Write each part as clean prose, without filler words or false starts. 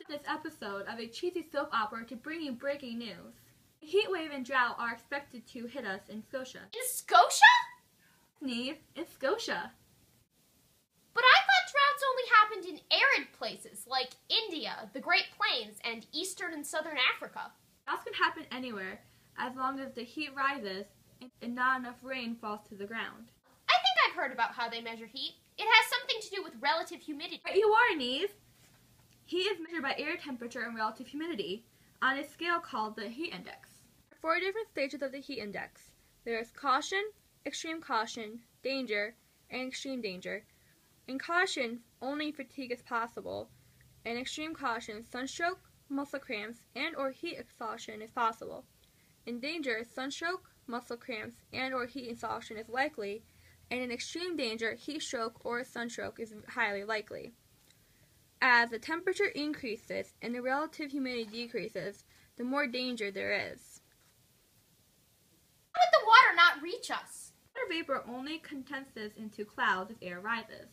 this episode of a cheesy soap opera to bring you breaking news. A heat wave and drought are expected to hit us in Scotia. In Scotia? Neve, in Scotia. But I thought droughts only happened in arid places like India, the Great Plains, and eastern and southern Africa. Droughts can happen anywhere as long as the heat rises and not enough rain falls to the ground. I think I've heard about how they measure heat. It has something to do with relative humidity. Right you are, Neve. Heat is measured by air temperature and relative humidity on a scale called the heat index. There are 4 different stages of the heat index. There is caution, extreme caution, danger, and extreme danger. In caution, only fatigue is possible. In extreme caution, sunstroke, muscle cramps, and or heat exhaustion is possible. In danger, sunstroke, muscle cramps, and or heat exhaustion is likely, and in extreme danger, heat stroke or sunstroke is highly likely. As the temperature increases and the relative humidity decreases, the more danger there is. How would the water not reach us? Water vapor only condenses into clouds as air rises.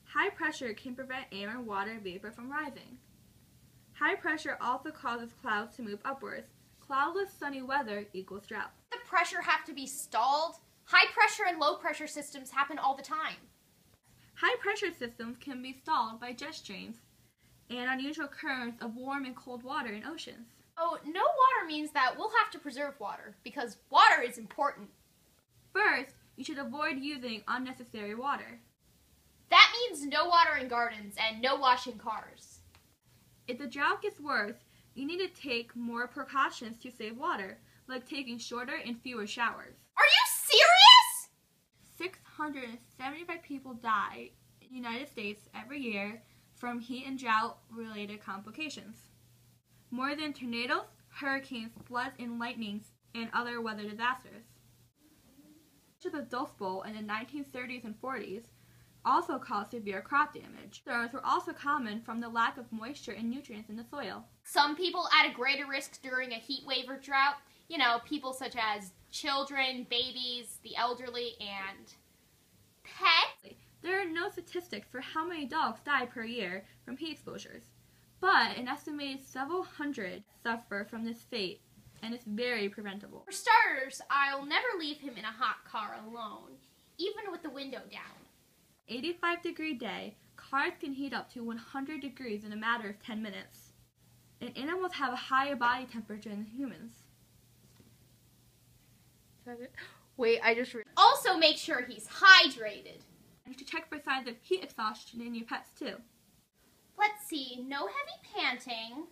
High pressure can prevent air and water vapor from rising. High pressure also causes clouds to move upwards. Cloudless sunny weather equals drought. Does the pressure have to be stalled? High pressure and low pressure systems happen all the time. High pressure systems can be stalled by jet streams and unusual currents of warm and cold water in oceans. Oh, no water means that we'll have to preserve water, because water is important. First, you should avoid using unnecessary water. That means no water in gardens and no washing cars. If the drought gets worse, you need to take more precautions to save water, like taking shorter and fewer showers. Are you serious? 675 people die in the United States every year from heat and drought-related complications. More than tornadoes, hurricanes, floods, and lightnings, and other weather disasters. The Dust Bowl in the 1930s and 40s also caused severe crop damage. Storms were also common from the lack of moisture and nutrients in the soil. Some people at a greater risk during a heat wave or drought, people such as children, babies, the elderly, and pets. There are no statistics for how many dogs die per year from heat exposures, but an estimated several hundred suffer from this fate, and it's very preventable. For starters, I'll never leave him in a hot car alone, even with the window down. 85-degree day, cars can heat up to 100 degrees in a matter of 10 minutes. And animals have a higher body temperature than humans. Wait, Also make sure he's hydrated. And you should check for signs of heat exhaustion in your pets too. Let's see, no heavy panting,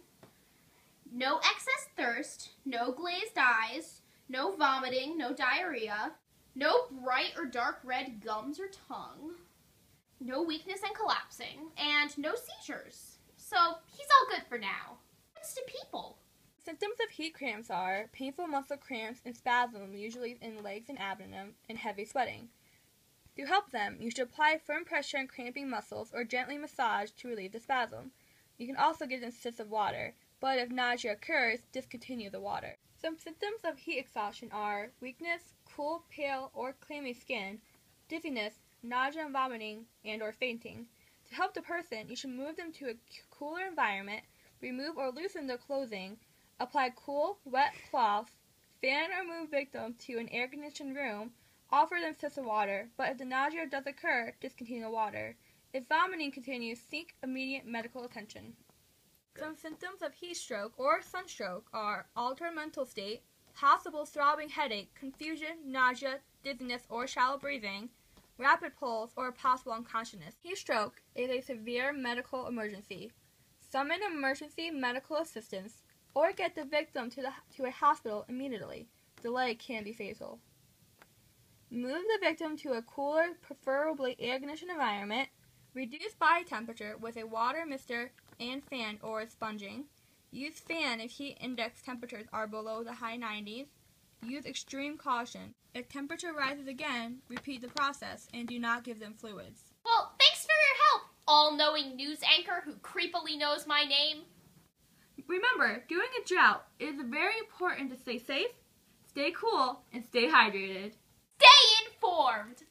no excess thirst, no glazed eyes, no vomiting, no diarrhea, no bright or dark red gums or tongue, no weakness and collapsing, and no seizures. So he's all good for now. What's to people? Symptoms of heat cramps are painful muscle cramps and spasms, usually in legs and abdomen, and heavy sweating. To help them, you should apply firm pressure on cramping muscles or gently massage to relieve the spasm. You can also give them sips of water, but if nausea occurs, discontinue the water. Some symptoms of heat exhaustion are weakness, cool, pale, or clammy skin, dizziness, nausea and vomiting, and or fainting. To help the person, you should move them to a cooler environment, remove or loosen their clothing, apply cool, wet cloths, fan or move victim to an air-conditioned room, offer them sips of water, but if the nausea does occur, discontinue the water. If vomiting continues, seek immediate medical attention. Some symptoms of heat stroke or sunstroke are altered mental state, possible throbbing headache, confusion, nausea, dizziness or shallow breathing, rapid pulse, or possible unconsciousness. Heat stroke is a severe medical emergency. Summon emergency medical assistance or get the victim to a hospital immediately. Delay can be fatal. Move the victim to a cooler, preferably air-conditioned environment. Reduce body temperature with a water mister and fan or sponging. Use fan if heat index temperatures are below the high 90s. Use extreme caution. If temperature rises again, repeat the process and do not give them fluids. Well, thanks for your help, all-knowing news anchor who creepily knows my name. Remember, during a drought, it is very important to stay safe, stay cool, and stay hydrated. Stay informed!